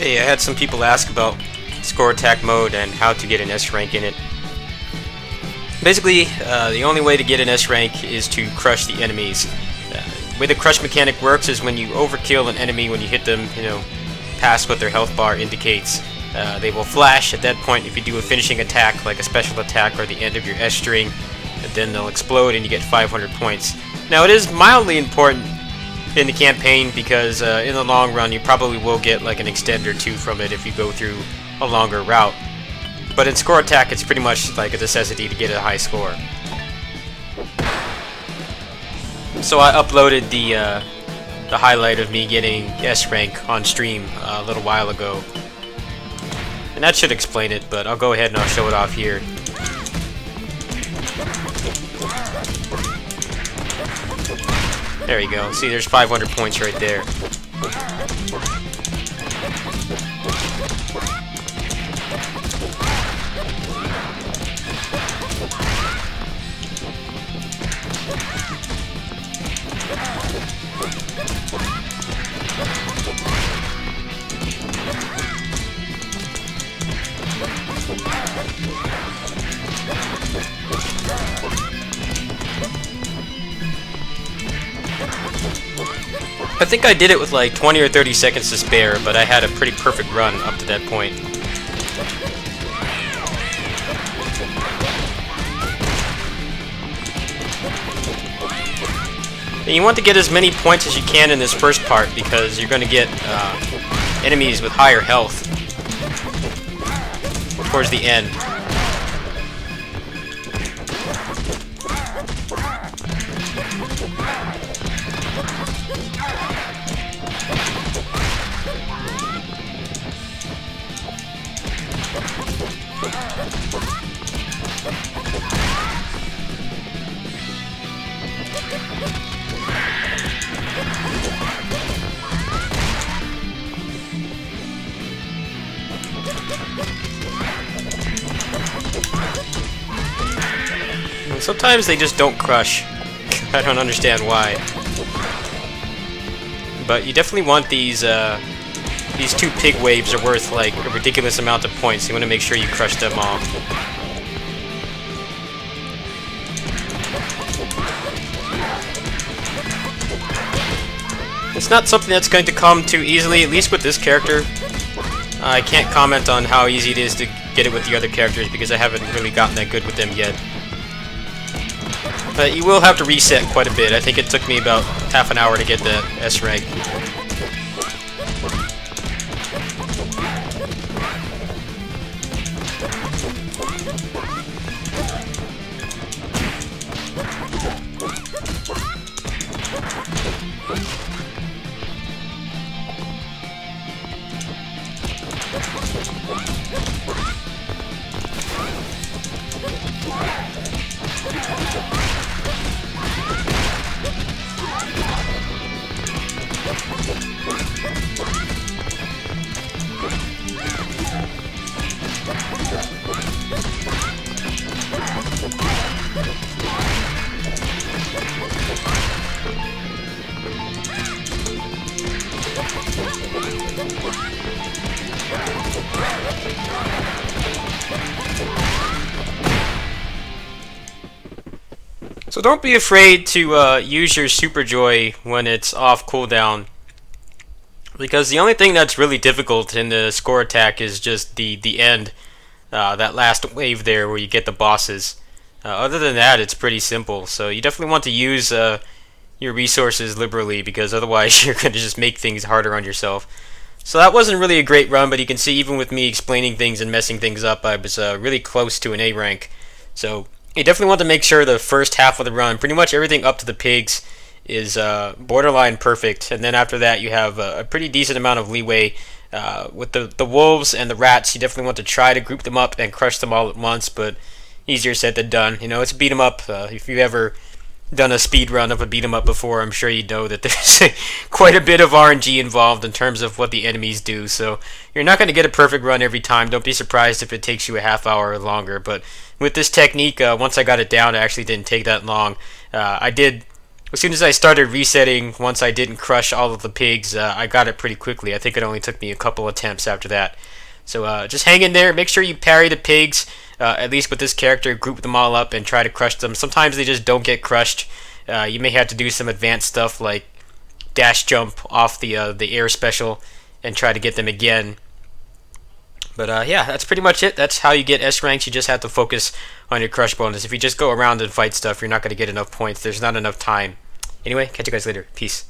Hey, I had some people ask about score attack mode and how to get an S rank in it. Basically, the only way to get an S rank is to crush the enemies. The way the crush mechanic works is when you overkill an enemy, when you hit them, past what their health bar indicates, they will flash. At that point, if you do a finishing attack, like a special attack or the end of your S string, then they'll explode and you get 500 points. Now, it is mildly important in the campaign because in the long run you probably will get like an extend or two from it if you go through a longer route. But in score attack it's pretty much like a necessity to get a high score. So I uploaded the highlight of me getting S rank on stream a little while ago. And that should explain it, but I'll go ahead and I'll show it off here. There you go. See, there's 500 points right there. I think I did it with like 20 or 30 seconds to spare, but I had a pretty perfect run up to that point. And you want to get as many points as you can in this first part because you're going to get enemies with higher health towards the end. Sometimes they just don't crush. I don't understand why. But you definitely want these two pig waves are worth like a ridiculous amount of points. You want to make sure you crush them all. It's not something that's going to come too easily, at least with this character. I can't comment on how easy it is to get it with the other characters because I haven't really gotten that good with them yet. But you will have to reset quite a bit. I think it took me about half an hour to get the S rank. So don't be afraid to use your Super Joy when it's off cooldown, because the only thing that's really difficult in the score attack is just the end, that last wave there where you get the bosses. Other than that, it's pretty simple. So you definitely want to use your resources liberally, because otherwise you're going to just make things harder on yourself. So that wasn't really a great run, but you can see even with me explaining things and messing things up, I was really close to an A rank. So you definitely want to make sure the first half of the run, pretty much everything up to the pigs, is borderline perfect, and then after that you have a pretty decent amount of leeway. With the wolves and the rats, you definitely want to try to group them up and crush them all at once, but easier said than done. It's a beat 'em up. If you've ever done a speed run of a beat 'em up before, I'm sure you know that there's quite a bit of RNG involved in terms of what the enemies do. So you're not going to get a perfect run every time. Don't be surprised if it takes you a half hour or longer. But with this technique, once I got it down, it actually didn't take that long. I did as soon as I started resetting, once I didn't crush all of the pigs, I got it pretty quickly. I think it only took me a couple attempts after that. So just hang in there. Make sure you parry the pigs. At least with this character, group them all up and try to crush them. Sometimes they just don't get crushed. You may have to do some advanced stuff like dash jump off the air special and try to get them again. But yeah, that's pretty much it. That's how you get S ranks. You just have to focus on your crush bonus. If you just go around and fight stuff, you're not going to get enough points. There's not enough time. Anyway, catch you guys later. Peace.